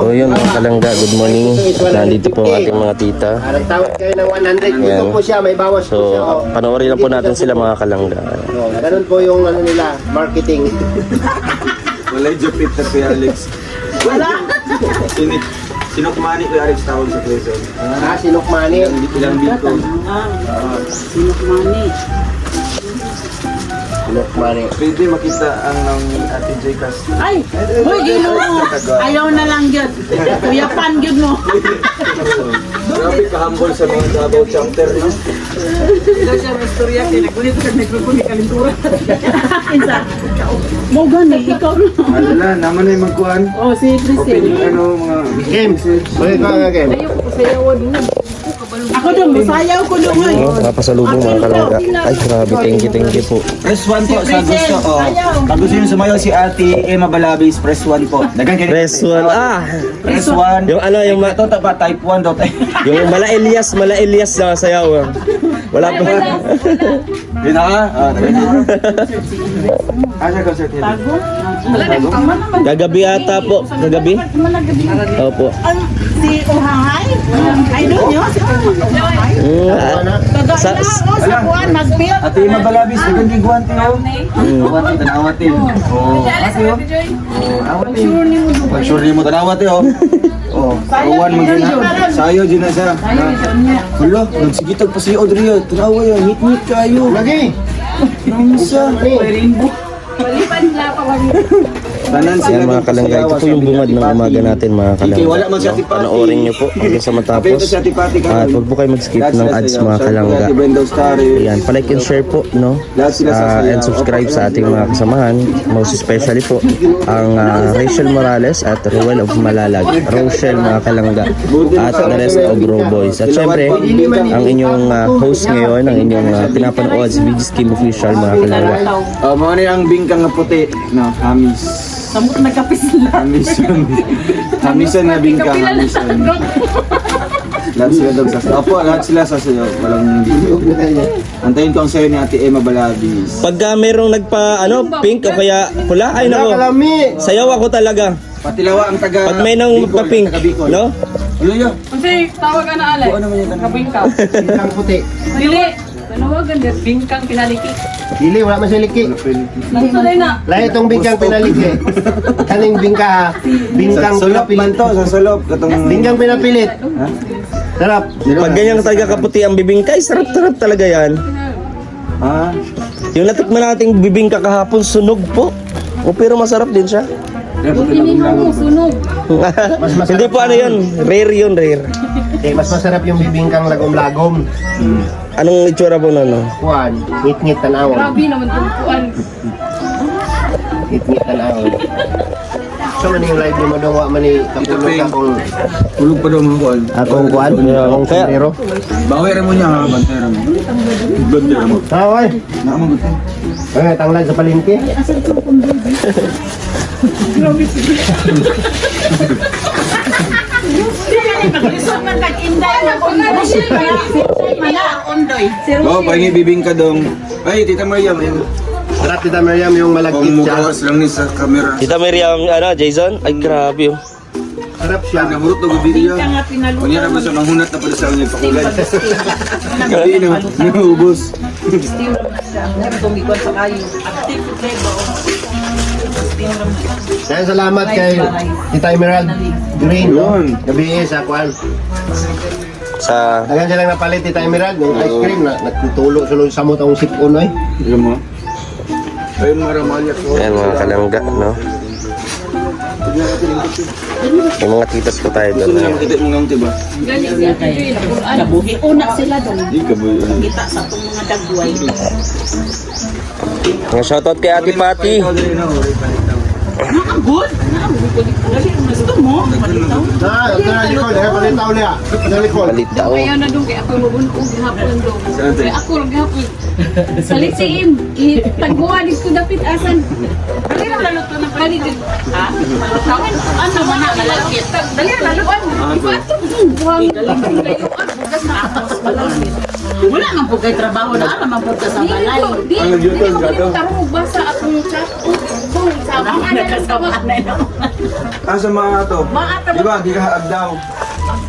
So yun mga kalangga, good morning. Nandito po ang ating mga tita. Nagtawad kayo ng 100. Gusto po siya, may bawas po siya. So panoorin lang po natin sila mga kalangga. Ganun po yung ano nila, marketing. Walay jupit na si Alex. Wala. Sinukmani ko Alex tawag sa Quezon. Sinukmani. Ilang biko. Sinukmani. Sinukmani. Pwede makita ang Ate J. Castro. Ay! Hoy, gino mo! Ayaw na lang yun. Kuya pan yun mo. Grabe ka-humble sa mga Davao chapter. Ito siya, may istorya. Kinagulit ka, nagpapun ni Kalintura. Mo gani, ikaw na. Alala, naman na yung magkuhan. Oh, si Priscilla. Ano, mga... Game. Balik ka nga game. Ako doon, masayaw ko doon ngayon. Oh, papasalubong mga kalangga. Ay grabe, thank you po. Press 1 po sa gusto. Oh. Pag gusto nyo sumayaw si Ate Emma Balabis, press 1 po. Dagan kayo. Press 1. Press 1. Yung ano, yung Ito ba type 1 daw tayo? yung mala Elias na sayaw. Wala pa. Yun na ka? Dagan kayo. Asa concert yun? Gagabi ata po. Gagabi? Opo. Si Uhahay? I don't know. Si Uhahay? Sa, Sa buwan, mag-build. Ate Emma Balabis, dagan kayo guwanti oh. Guwanti, tanawatin. Oh, ate oh. Oh, awatin. Sure ni mo tanawatin oh. Oh, kawan mo din ha. Sayo din na siya. Hulo, nagsigitag pa si Audrey. Tanawa yun, hit-hit kayo. Lagi. Namisa. Tanan sila yan mga kalangga. Ito po yung bungad ng umaga natin mga Wala man siya kalangga. tipati. Panoorin nyo po hanggang sa matapos. At huwag po kayo mag-skip ng ads mga kalangga. Ayan, palike and share po, no? And subscribe sa ating mga kasamahan. Most especially po ang Rachel Morales at Ruel of Malalag. Rochelle mga kalangga. At the rest of Bro Boys. At syempre, ang inyong host ngayon, ang inyong pinapanood si BG Scheme Official mga kalangga. Mga na yung bingkang na puti. No, hamis. Samot nagkapis sila. Hamisan. Hamisan na bingkang. Hamisan. Lahat sila daw sa Opo, lahat sila sa sayo. Walang video. Antayin ko ang sayo ni Ate Emma Balabis. Pagka merong pink o kaya pula, ay nako. Kalami. Sayaw ako talaga. Patilawa ang taga... Pag may nang Bicol, pa-pink, taga Bicol. no? Ulo Kasi tawag ka na alay. Buwan naman yung tanong. Kabingkaw. Bingkang puti. Dili. Tanawagan din. Bingkang pinaliki. Dili, wala man siya liki. Nagsulay na. Lahat itong bingkang pinaliki. Kaning bingka. Bingkang Sa sulop man to, sa sulop. Katong... Bingkang pinapilit. Ha? Sarap. Pag ganyang talaga kaputi ang bibingka, ay sarap-sarap talaga yan. Ah, Yung natikman nating bibingka kahapon, sunog po. O, pero masarap din siya. Inihaw mo, sunog. Hindi po ano yun, rare yun, rare. Mas masarap yung bibingkang lagom-lagom. Anong itsura po na, no? Kuan, ngit-ngit tanawon. Grabe naman tungkuan. Ngit-ngit tanawon. So, man yung live ni Madongwa man ni kapulog akong tulog pa daw mga kuwan. akong kuan, akong Kaya- sombrero. Bawi rin mo niya ha, bantero mo. Bantero mo. Haway! Naamang gusto. Ay, tanglad sa palengke. Pag-isot ng kag-inday na undoy. Oo, pahingi bibingka dong. Ay, Tita Mariam, ayun. Sarap Tita Miriam yung malagkit siya. Pumukawas lang ni sa camera. Kita Miriam, Jason? Ay, grabe oh. Sarap siya. Nahurot na gabi niya. Nga pinaluto. Kunya naman sa manghunat na pala sa kanya pakulay. Hindi na, naubos. Tumikot sa kayo. Active to play ba? Kaya salamat kay Tita Emerald Green. Yun. Gabi sa kuan. Sa, Dagan siya lang napalit Tita Emerald yung ice cream na nagtutulo sulod sa mo tong sipon oy. Alam mo? Ayun mga ramalyak ko. ayan mga kalangga, no? May mga titas po tayo Gusto doon. na yung kita mo ngang tiba? Gani siya kayo. Nakuan. Kabuhi. Una sila doon. Hindi ka ba yun? Kita sa itong mga dagway. Mga shoutout kay Ate Pati. Good. Gusto mo? Malitaw. Ito na Nicole, palitaw niya. Nicole. Palit tao. Ayaw na doon kay ako mabunog gihapon doon. Saan tayo? Kaya ako gihapon. Salitiin. Tagbuhan dito dapit asan. Dali na laluto na pa dito. Ha? Tawan ano man na malakit. Dali na laluan. Ibato buhang layuan bugas na atas malakit. Wala man po kay trabaho na alam man po ka sa balay. Di ko tarong basa akong chat. Dong, sama ka na lang sama. Asa mga to? Di ba, di ka agdaw.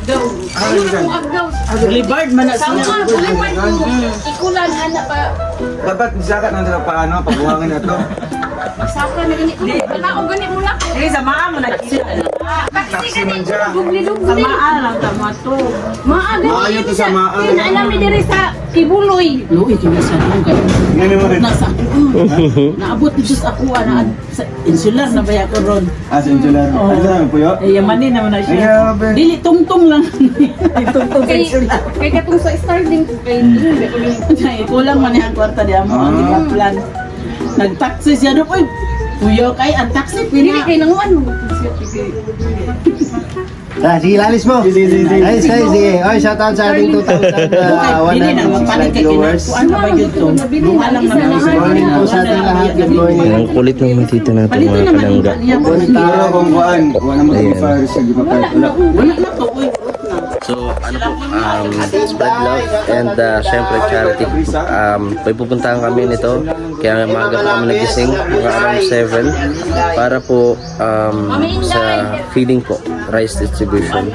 Daw. Ayun ang agdaw. Libard man na Sama siya. ka, buliwan ko. Ikulan, anak pa. Dapat isakat na sila paano, pagbuhangin na to. Saka na ganit. Wala ko ganit mo na. Eh, samaan mo na. Taksi man siya. Dugli-dugli. Samaan lang tama to. Maaga. Maayo to sa maan. Alam ni diri sa Kibuloy. Luoy, kinasa nung kayo. Ngayon mo rin. Nasa naabot ni Diyos ako, sa insular na ba ako ron. Asa yung tula. Ano namin po yun? Eh, yamanin naman na Ay, siya. grabe. Dili, tungtong lang. Tungtong sa Kay insular. kay katong sa Starlink kay Ay, kulang man yung kwarta di amo ang plan. Nag-taxi siya doon. Uy, kuyo kay ang taxi Dili pina. kay nanguan mo. Sige, lalis mo. Ay, sige. Ay, shoutout sa ating 2,100 Dili na magpalit kay viewers. kinakuan na ba yun to? Bunga lang na Good morning po sa ating lahat. Good morning. Ang kulit ng tita natin Palitin mga naman kalangga. yung Punta kung kuan. Wala mo kami fire sa di pa wala. Wala na to. Uy, So, ano po, spread love and syempre charity. May pupuntahan kami nito, kaya maaga po kami nagising, mga around 7, para po sa feeding po, rice distribution,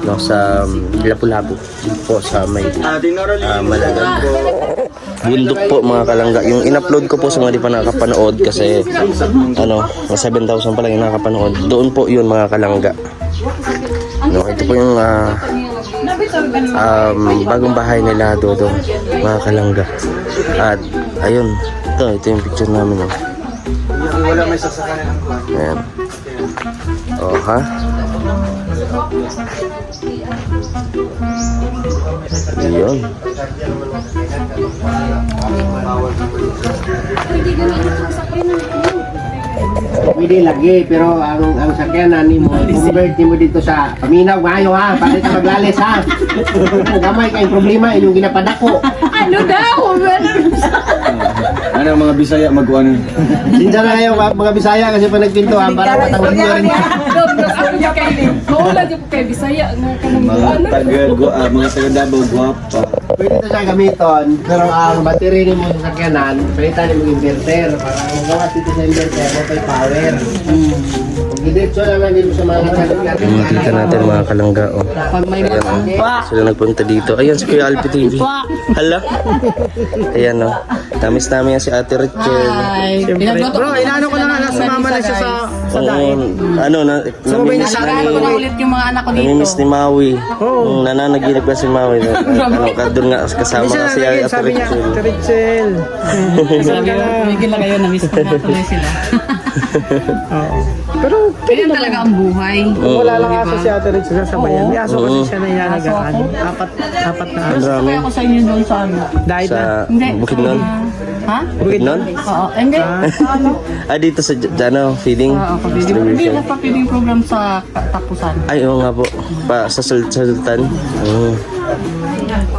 no, sa Lapu-Lapu, po sa may Malagan po. Bundok po mga kalangga. Yung in-upload ko po sa mga di pa nakapanood kasi ano, 7,000 pa lang yung nakapanood. Doon po yun mga kalangga. No, ito po yung bagong bahay nila Dodo, mga kalangga. At ayun, ito yung picture namin. Oh. Wala may sasakyan ng kuan. Ayan. Oh, ha? Yun. Pwede gamitin sa sakyanan. Pwede lagi, pero ang sakyanan ni mo, convert mo dito sa paminaw ngayon ha, para ka maglalis ha. Gamay kayong problema, inyong ginapadako. Ano daw? Ano mga Bisaya magkuan. Sinsa na kayo mga Bisaya kasi pa nagpinto ha, para matanggal nyo rin. Maula di po kay Bisaya. Mga taga Davao guwapa. Pwede ito siya gamiton, pero ang battery ni mo sa sakyanan, palitan mo inverter, para ang gawas dito sa inverter, mo kay power. Kung diretso naman dito sa mga sakyanan. Yung mga tita natin mga kalangga. Oh. Pag may mga Sila nagpunta dito. Ayan si Kuya Alpi TV. Hala. Ayan o. Tamis namin yan si Ate Richel. bro, inaano ko na nga, sumama na siya sa Ano na, namimiss ko na ulit yung mga anak ko dito. namimiss ni Maui. Nananaginip na si Maui. Doon nga kasama ka si Ate Richel. Sabi ko, tumigil na kayo, na-miss ko na tuloy sila. Pero Ganyan talaga ang buhay. wala lang aso si Ate Rich sa bayan. May aso kasi siya na inalagaan. Apat na Ang aso. dami. Ako sa inyo doon sa ano. Dahil na. Sa Hindi. Bukidnon. Ha? Bukidnon? Oo. Hindi. Ano? Dito sa feeding Oo, hindi distribution. na pa feeding program sa katapusan. Ay, oo nga po. Sa Sultan.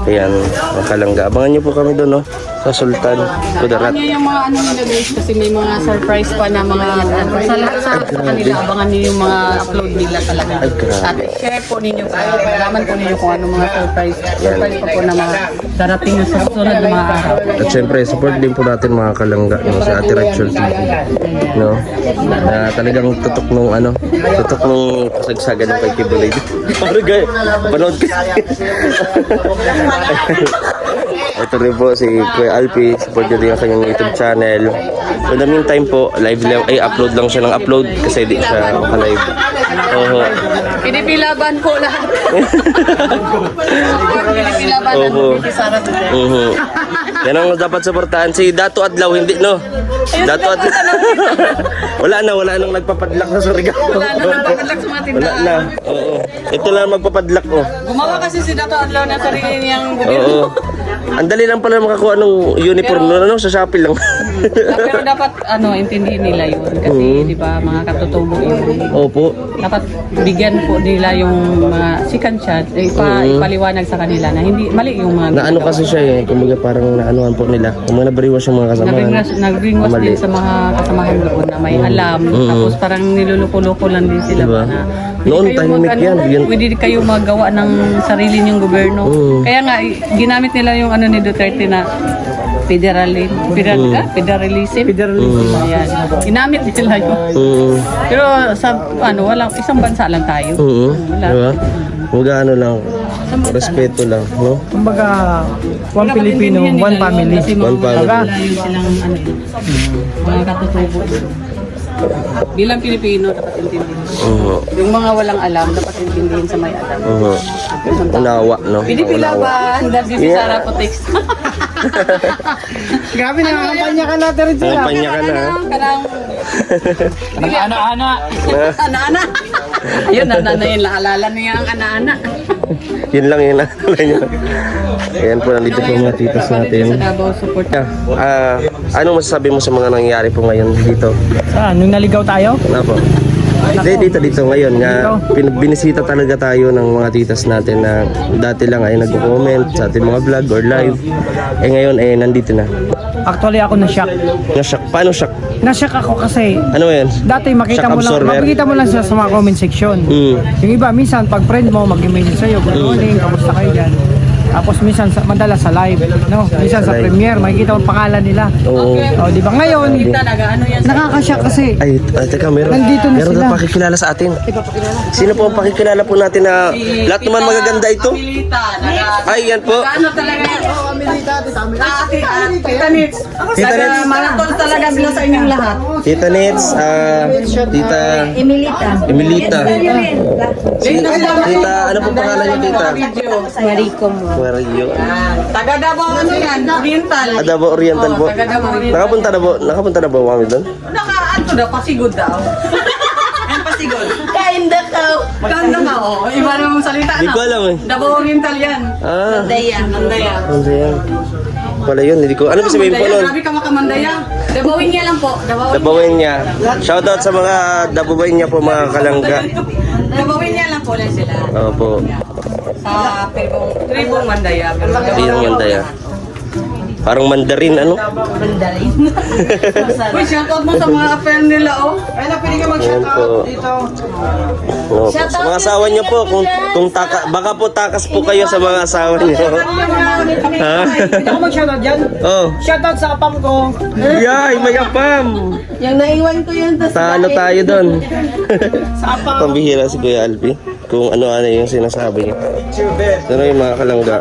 Ayan, mga kalangga. Abangan nyo po kami doon, no? Sa Sultan. Kudarat. Ano yung mga ano nila guys kasi may mga surprise pa na mga sa lahat sa kanila abangan niyo yung mga upload nila talaga. Ay, grabe. At share po ninyo para malaman po ninyo kung ano mga surprise pa po na mga darating na sa susunod na mga araw. At syempre, support din po natin mga kalangga, no? Sa Ate Rachel TV. No? Na talagang tutok nung kasagsagan ng kay Kibuloy. Parang gaya, panood ka. Ito rin po si Kuya Alpi, support nyo din ang kanyang YouTube channel. In the meantime po, upload lang siya ng upload kasi di siya maka-live. Pinipilaban ko lahat. Pinipilaban Oho. ng Sara today. Yan ang dapat supportahan. Si Dato Adlaw, hindi no? Dato Adlaw. wala nang nagpapadlak sa Surigao. Wala na nagpapadlak sa mga Wala tindahan. na. Oo. Ito lang magpapadlak oh. Gumawa kasi si Dato Adlaw na sarili niyang gobyerno. Oo. Ang dali lang pala makakuha ng uniform no, sa Shopee lang. Pero dapat intindihin nila yun kasi di ba mga katutubo yun. Opo. Dapat bigyan po nila yung mga second chance, ipaliwanag sa kanila na hindi mali yung mga Naano kasi siya kumbaga parang naanuhan po nila. Kung mga nabariwas yung mga kasamahan. nag-ringwas Mali. din sa mga kasamahan doon na may alam tapos parang niluluko-loko lang din sila Diba? na Noon, tahimik yan. pwede kayo magawa ng sarili niyong gobyerno. Kaya nga ginamit nila yung ni Duterte na Federalism. Ayan. Ginamit nila yun. Pero sa walang isang bansa lang tayo. Wala. Diba? Magano lang, respeto lang, no? Kumbaga, one Filipino, one family. Kasi mga One family. wala yun silang mga katutubo. Bilang Pilipino, dapat intindihin. Yung mga walang alam, dapat intindihin sa may alam. Unawa, no? Pinipilaban, dahil si Sara Potex. Grabe na, kampanya ka natin rin sila. Kampanya ka na, ha? Ana-ana. Ana-ana. Ayun, ana-ana yun. Naalala niya ang ana-ana. Yun lang yun. Ayan po, nandito po mga titas natin. Sa Davao support. Ano masasabi mo sa mga nangyayari po ngayon dito? Saan? Nung naligaw tayo? Ano po? Hindi, dito ngayon nga binisita talaga tayo ng mga titas natin na dati lang ay nagko-comment sa ating mga vlog or live. Ngayon nandito na. Actually, ako na-shock. Na-shock. Paano shock? Na-shock ako kasi Ano yan? dati makita Shock mo lang, absorber? makikita mo lang siya sa mga comment section. Yung iba, minsan pag friend mo, mag-email sa'yo, good morning, kamusta kayo dyan? Tapos minsan, madalas sa live, no? Minsan sa Sa live. premiere, makikita mo ang pangalan nila. Oo. O, di ba? Ngayon, Talaga, ano yan? nakaka-shock kasi. Ay, teka, meron. Nandito na meron sila. na pakikilala sa atin. Sino po ang pakikilala po natin na lahat naman magaganda ito? Milita. Ay, yan po. Ano talaga yan? Tita Nits. Tita Nits. Marathon talaga sila sa inyong lahat. Tita Nits, Tita Emilita. Tita, ano po pangalan niyo, Tita? Mario. Taga Davao ano yan? Oriental. Davao Oriental po. Taga Davao Oriental. Nakapunta na ba kami doon? Naka-ano daw, pasigod daw. Yan pasigod. Kainda daw. Kainda nga, oh. Iba namang salita Hindi ko alam eh. Davao Oriental yan. Mandaya. Mandaya. Ano yan? Wala yun, hindi ko. Ano ba sabihin po Mandaya, nun? grabe ka makamandaya. Davawin niya lang po. Dabawin niya. Shoutout sa mga dabawin niya po, mga kalangga. Davawin niya lang po lang sila. Opo. Sa tribong Mandaya. Yung Mandaya. Parang Mandarin, ano? Uy, shoutout mo sa mga friend nila, oh. Ay, pwede ka Ayan po. dito. Opo. Sa mga asawa niyo po, kung baka po takas po kayo sa mga asawa niyo. Ha? Pwede ako mag-shoutout dyan? Oh. Shoutout sa apam ko. Yay, mayapam! Yung naiwan ko yun. Sa ano tayo doon? Sa apam. Pambihira si Kuya Alpi. Kung ano-ano yung sinasabi niya. Pero yung mga kalangga.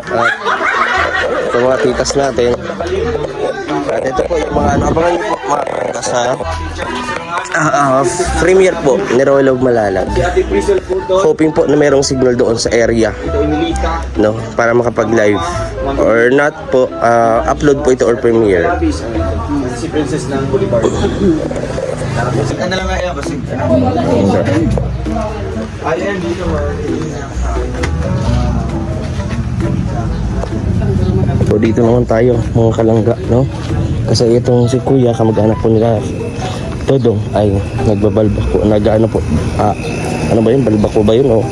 Sa mga titas natin. At ito po yung mga abangan niyo po mga kalangga sa premiere po ni Rolog Malalag. Hoping po na merong signal doon sa area, no, para makapag-live or not po, upload po ito or premiere. Si Princess ng Bolivar. Ano lang nga yan, kasi Ayan, dito So dito naman tayo mga kalangga, no? Kasi itong si Kuya, kamag-anak po nila Todong ay nagbabalbako, nag-ano po, ano ba yun, balbako ba yun o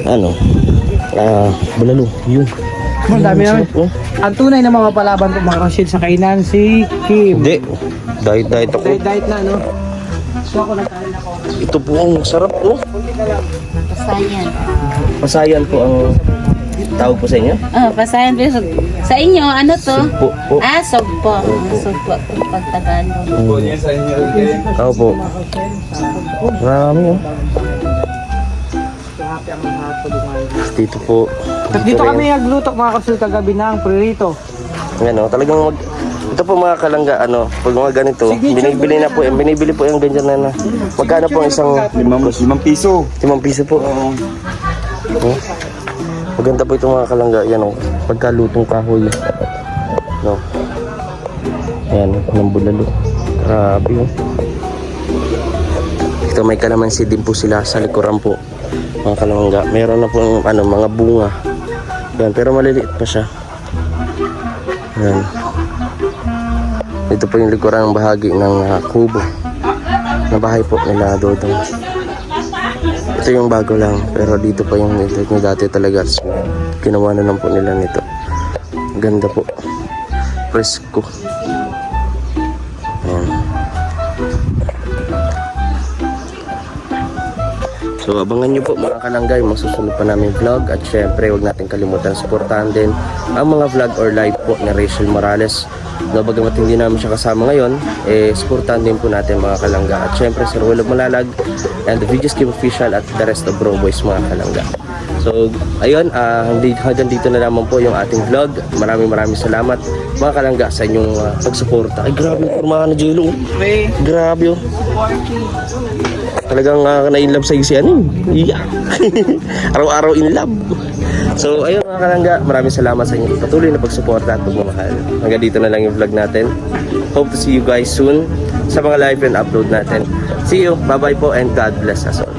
ano, bulalo, yun. Ang dami naman. Oh. Ang tunay na mga palaban ko mga kasil sa kainan, si Kim. Hindi, diet ako. Diet na, no? Ito po ang sarap, no? Pasayan. Pasayan po ang tawag po sa inyo. Oh, pasayan. Sa inyo, ano to? Sugpo po. Sugpo. Sugpo. Pag Tagalog. sa inyo rin. Tao po. Marami, oh. Dito po. Dito kami nagluto mga kasil kagabi ng pririto. Yan, oh, talagang ito po mga kalangga, ano, pag mga ganito, binibili po yung ganyan na, magkano po ang isang 5 piso. 5 piso po. Oh. Maganda po itong mga kalangga, yan o, pagkalutong kahoy. No. Ayan, ng bulalo. Grabe o. Ito may kalamansi din po sila sa likuran po, mga kalangga. Meron na po mga bunga. Yan, pero maliliit pa siya. Yan. Ito po yung likuran ng bahagi ng kubo na bahay po nila Dodong. Ito yung bago lang, pero dito pa yung nito dati talaga. Ginawa na lang po nila nito. Ganda po. Presko. Ayan. So So abangan nyo po mga kalangga yung mga susunod pa namin vlog. At syempre huwag natin kalimutan supportahan din ang mga vlog or live po ni Rachel Morales. No, bagamat hindi namin siya kasama ngayon, supportahan din po natin mga kalangga. At syempre Sir Willow Malalag and the Videos Game Official at the rest of Bro Boys mga kalangga. So ayun, hanggang dito na naman po yung ating vlog. Maraming salamat mga kalangga sa inyong pagsuporta. Ay grabe yung formahan na Jello. Grabe oh. Talagang na-inlove sa'yo si ano. Yeah. Araw-araw in love. So ayun mga kalangga, maraming salamat sa inyong patuloy na pagsuporta at pagmamahal. Hanggang dito na lang yung vlog natin. Hope to see you guys soon sa mga live and upload natin. See you, bye bye po and God bless us all.